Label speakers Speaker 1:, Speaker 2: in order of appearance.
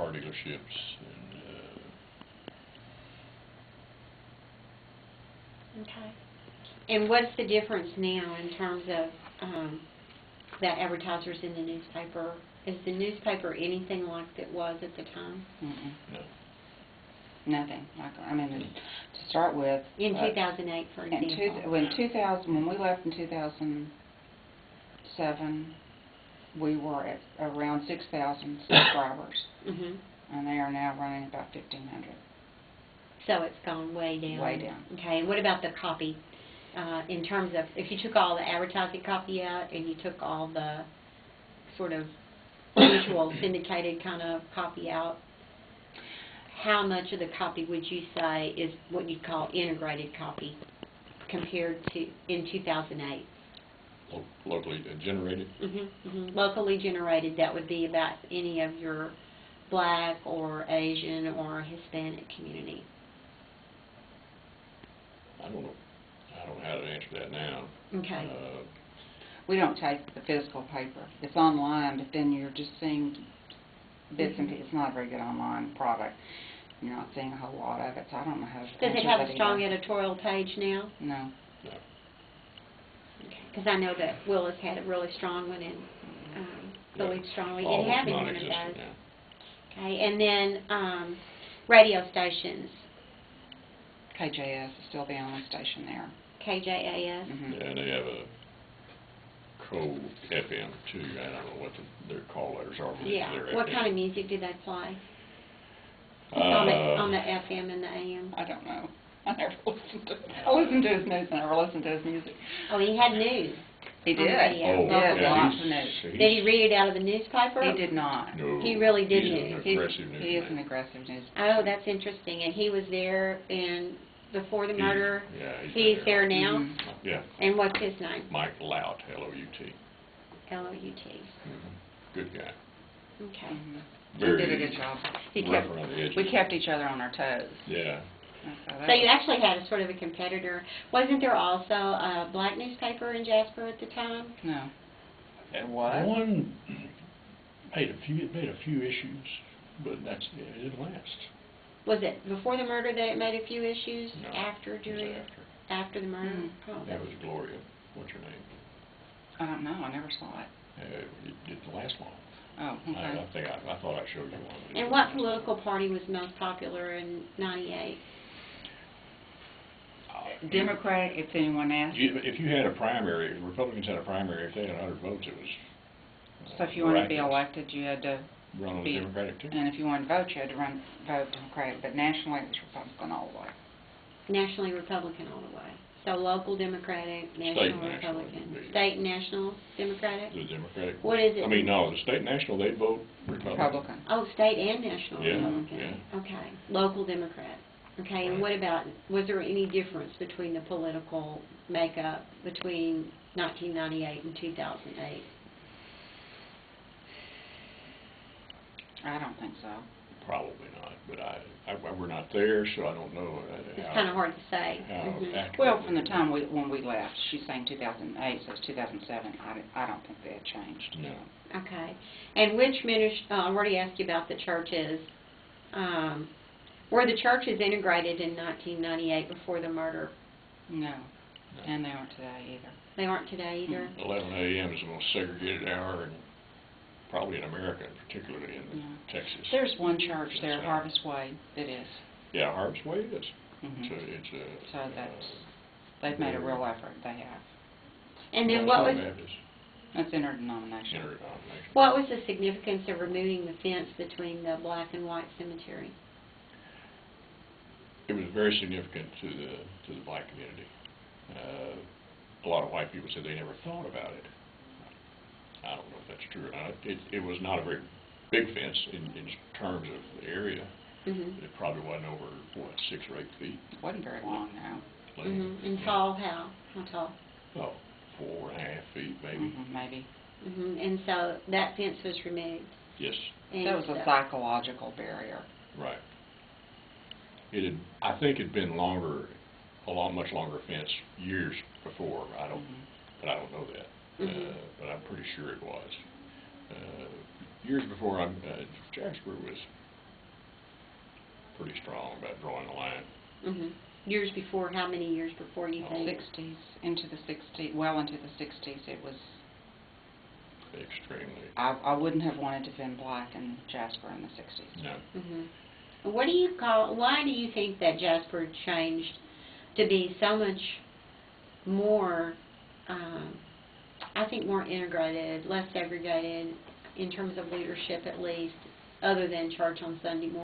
Speaker 1: car dealerships, and
Speaker 2: Okay. And what's the difference now in terms of that advertisers in the newspaper? Is the newspaper anything like it was at the time?
Speaker 3: No. Nothing. I mean, to start with.
Speaker 2: In 2008, for example.
Speaker 3: When we left in 2007, we were at around 6,000 subscribers, and they are now running about 1,500.
Speaker 2: So it's gone way down.
Speaker 3: Way down.
Speaker 2: Okay. And what about the copy? In terms of, if you took all the advertising copy out and you took all the sort of usual syndicated kind of copy out, how much of the copy would you say is what you'd call integrated copy compared to in 2008?
Speaker 1: locally generated?
Speaker 2: Locally generated, that would be about any of your Black or Asian or Hispanic community.
Speaker 1: I don't know. I don't know how to answer that now.
Speaker 2: Okay.
Speaker 3: We don't take the physical paper. It's online, but then you're just seeing bits and pieces. It's not a very good online product. You're not seeing a whole lot of it, so I don't know how to answer that.
Speaker 2: Does it have a strong editorial page now?
Speaker 3: No.
Speaker 1: No.
Speaker 2: Because I know that Willis had a really strong one and believed strongly in having one of those.
Speaker 1: Now.
Speaker 2: Okay, and then radio stations.
Speaker 3: KJS is still the only station there.
Speaker 2: KJAS?
Speaker 1: Yeah, and they have a co-FM too. I don't know what their call letters are.
Speaker 2: Yeah. What kind of music do they play? On the FM and the AM?
Speaker 3: I don't know. I never listened to it. I listened to his news. I never listened to his music.
Speaker 2: Oh, he had news.
Speaker 3: He did.
Speaker 2: Oh,
Speaker 3: yes,
Speaker 1: yeah,
Speaker 3: lots of news.
Speaker 2: Did he read it out of the newspaper?
Speaker 3: He did not.
Speaker 1: No.
Speaker 2: He really did
Speaker 1: He's
Speaker 2: news.
Speaker 1: an aggressive news.
Speaker 3: He is an aggressive news.
Speaker 2: Oh, that's interesting. And he was there before the murder.
Speaker 1: Yeah,
Speaker 2: he's there now.
Speaker 1: Yeah.
Speaker 2: And what's his name?
Speaker 1: Mike Lout, L-O-U-T.
Speaker 2: L-O-U-T.
Speaker 1: Good guy.
Speaker 2: Okay.
Speaker 3: He did a good job. We kept each other on our toes.
Speaker 1: Yeah.
Speaker 2: So you actually had a sort of a competitor. Wasn't there also a black newspaper in Jasper at the time?
Speaker 3: No.
Speaker 1: And one made a few issues, but it didn't last.
Speaker 2: Was it before the murder that it made a few issues?
Speaker 1: No.
Speaker 2: After the murder? Oh,
Speaker 1: that was Gloria. What's her name?
Speaker 3: I don't know. I never saw it.
Speaker 1: It didn't last long.
Speaker 3: Oh, okay.
Speaker 1: I thought I showed you one.
Speaker 2: And what political party was most popular in '98?
Speaker 3: Democratic, if anyone asked.
Speaker 1: If you had a primary, if Republicans had a primary, if they had 100 votes, it was.
Speaker 3: So if you wanted to be elected, you had to
Speaker 1: run on the Democratic ticket.
Speaker 3: And if you wanted to vote, you had to vote Democratic. But nationally, it was Republican all the way.
Speaker 2: Nationally Republican all the way. So local Democratic, national Republican. State and national Democratic?
Speaker 1: The Democratic.
Speaker 2: What is it?
Speaker 1: I mean, no, the state and national, they vote Republican.
Speaker 2: Oh, state and national
Speaker 1: yeah,
Speaker 2: Republican.
Speaker 1: Yeah.
Speaker 2: Okay. Local Democrat. Okay, and what about, was there any difference between the political makeup between 1998 and 2008?
Speaker 3: I don't think so.
Speaker 1: Probably not, but we're not there, so I don't know.
Speaker 2: It's kind of hard to say.
Speaker 3: Well, from the time when we left, she's saying 2008, so it's 2007. I don't think they had changed.
Speaker 1: No.
Speaker 2: Okay. And which ministry, I already asked you about the churches. Were the churches integrated in 1998 before the murder?
Speaker 3: No. And they aren't today either.
Speaker 2: They aren't today either?
Speaker 1: 11 a.m. is the most segregated hour, and probably in America, particularly in Texas.
Speaker 3: There's one church there, Harvest Way, that is.
Speaker 1: Yeah, Harvest Way is.
Speaker 3: So they've made a real effort. They have.
Speaker 2: And then what was?
Speaker 3: That's interdenominational.
Speaker 2: What was the significance of removing the fence between the black and white cemetery?
Speaker 1: It was very significant to the black community. A lot of white people said they never thought about it. I don't know if that's true or not. It was not a very big fence in terms of the area. It probably wasn't over, 6 or 8 feet.
Speaker 3: It wasn't very long now.
Speaker 2: And tall, how tall?
Speaker 1: Oh, 4.5 feet, maybe.
Speaker 3: Maybe.
Speaker 2: And so that fence was removed?
Speaker 1: Yes.
Speaker 3: And that was a psychological barrier.
Speaker 1: Right. I think it'd been longer, much longer fence years before. But I don't know that. But I'm pretty sure it was. Years before, Jasper was pretty strong about drawing a line.
Speaker 2: Mhm. Years before, how many years before you think?
Speaker 3: 60s, into the 60s, well into the 60s, it was,
Speaker 1: Extremely.
Speaker 3: I wouldn't have wanted to have been black in Jasper in the 60s.
Speaker 1: No.
Speaker 2: Mhm. What do you call? Why do you think that Jasper changed to be so much more? I think more integrated, less segregated in terms of leadership, at least, other than church on Sunday morning.